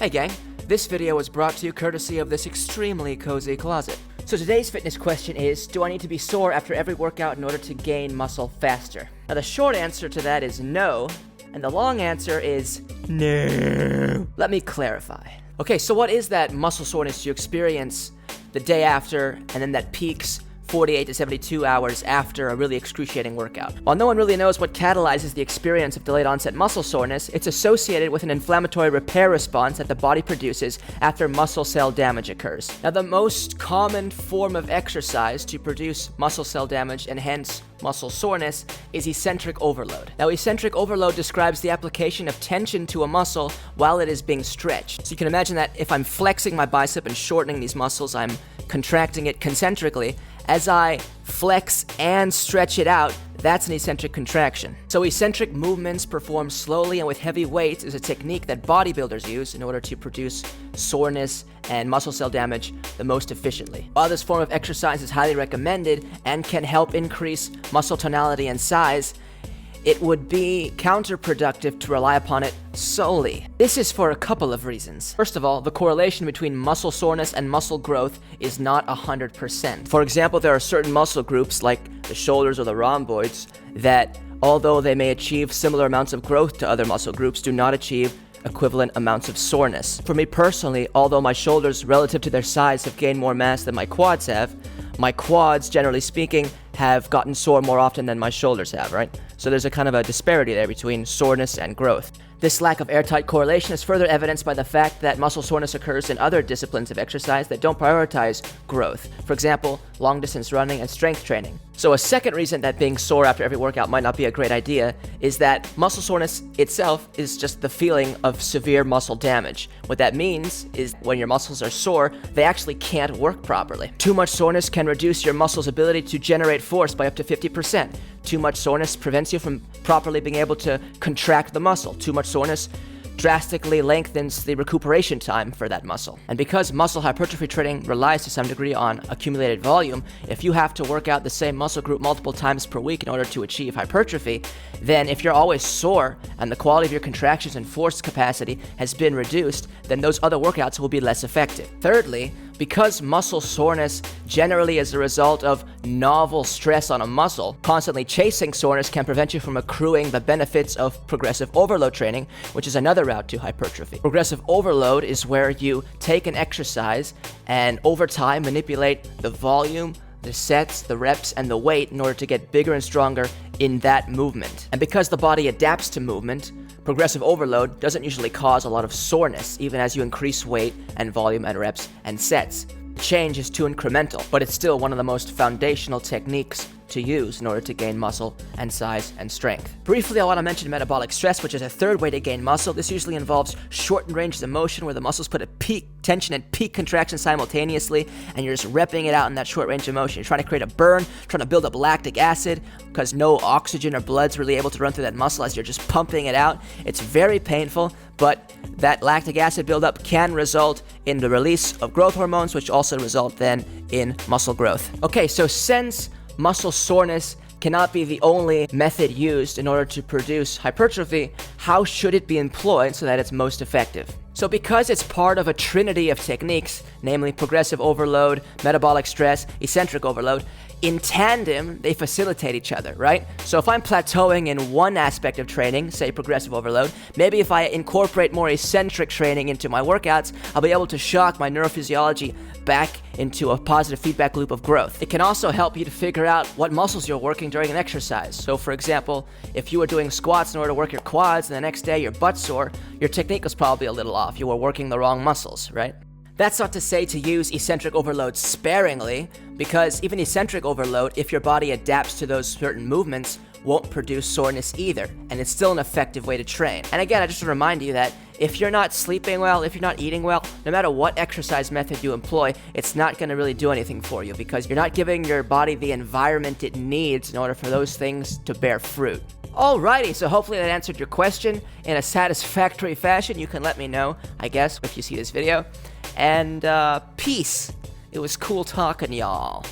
Hey gang, this video was brought to you courtesy of this extremely cozy closet. So today's fitness question is, do I need to be sore after every workout in order to gain muscle faster? Now the short answer to that is no, and the long answer is no. Let me clarify. Okay, so what is that muscle soreness you experience the day after, and then that peaks 48 to 72 hours after a really excruciating workout? While no one really knows what catalyzes the experience of delayed onset muscle soreness, it's associated with an inflammatory repair response that the body produces after muscle cell damage occurs. Now, the most common form of exercise to produce muscle cell damage and hence muscle soreness is eccentric overload. Now, eccentric overload describes the application of tension to a muscle while it is being stretched. So you can imagine that if I'm flexing my bicep and shortening these muscles, I'm contracting it concentrically. As I flex and stretch it out, that's an eccentric contraction. So eccentric movements performed slowly and with heavy weights is a technique that bodybuilders use in order to produce soreness and muscle cell damage the most efficiently. While this form of exercise is highly recommended and can help increase muscle tonality and size, it would be counterproductive to rely upon it solely. This is for a couple of reasons. First of all, the correlation between muscle soreness and muscle growth is not 100%. For example, there are certain muscle groups like the shoulders or the rhomboids that, although they may achieve similar amounts of growth to other muscle groups, do not achieve equivalent amounts of soreness. For me personally, although my shoulders relative to their size have gained more mass than my quads have, my quads, generally speaking, have gotten sore more often than my shoulders have, right? So there's a kind of a disparity there between soreness and growth. This lack of airtight correlation is further evidenced by the fact that muscle soreness occurs in other disciplines of exercise that don't prioritize growth. For example, long-distance running and strength training. So a second reason that being sore after every workout might not be a great idea is that muscle soreness itself is just the feeling of severe muscle damage. What that means is when your muscles are sore, they actually can't work properly. Too much soreness can reduce your muscle's ability to generate force by up to 50%. Too much soreness prevents you from properly being able to contract the muscle. Too much soreness drastically lengthens the recuperation time for that muscle. And because muscle hypertrophy training relies to some degree on accumulated volume, if you have to work out the same muscle group multiple times per week in order to achieve hypertrophy, then if you're always sore and the quality of your contractions and force capacity has been reduced, then those other workouts will be less effective. Thirdly, because muscle soreness generally is a result of novel stress on a muscle, constantly chasing soreness can prevent you from accruing the benefits of progressive overload training, which is another route to hypertrophy. Progressive overload is where you take an exercise and over time manipulate the volume, the sets, the reps, and the weight in order to get bigger and stronger in that movement. And because the body adapts to movement, progressive overload doesn't usually cause a lot of soreness, even as you increase weight and volume and reps and sets. Change is too incremental, but it's still one of the most foundational techniques to use in order to gain muscle and size and strength. Briefly, I want to mention metabolic stress, which is a third way to gain muscle. This usually involves shortened ranges of motion where the muscles put a peak tension and peak contraction simultaneously, and you're just repping it out in that short range of motion. You're trying to create a burn, trying to build up lactic acid, because no oxygen or blood's really able to run through that muscle as you're just pumping it out. It's very painful, but that lactic acid buildup can result in the release of growth hormones, which also result then in muscle growth. Okay, so since muscle soreness cannot be the only method used in order to produce hypertrophy, how should it be employed so that it's most effective? So because it's part of a trinity of techniques, namely progressive overload, metabolic stress, eccentric overload, in tandem, they facilitate each other, right? So if I'm plateauing in one aspect of training, say progressive overload, maybe if I incorporate more eccentric training into my workouts, I'll be able to shock my neurophysiology back into a positive feedback loop of growth. It can also help you to figure out what muscles you're working during an exercise. So for example, if you were doing squats in order to work your quads and the next day you're butt sore, your technique was probably a little off. You were working the wrong muscles, right? That's not to say to use eccentric overload sparingly, because even eccentric overload, if your body adapts to those certain movements, won't produce soreness either, and it's still an effective way to train. And again, I just want to remind you that if you're not sleeping well, if you're not eating well, no matter what exercise method you employ, it's not going to really do anything for you because you're not giving your body the environment it needs in order for those things to bear fruit. Alrighty, so hopefully that answered your question in a satisfactory fashion. You can let me know, I guess, if you see this video. And peace. It was cool talking, y'all.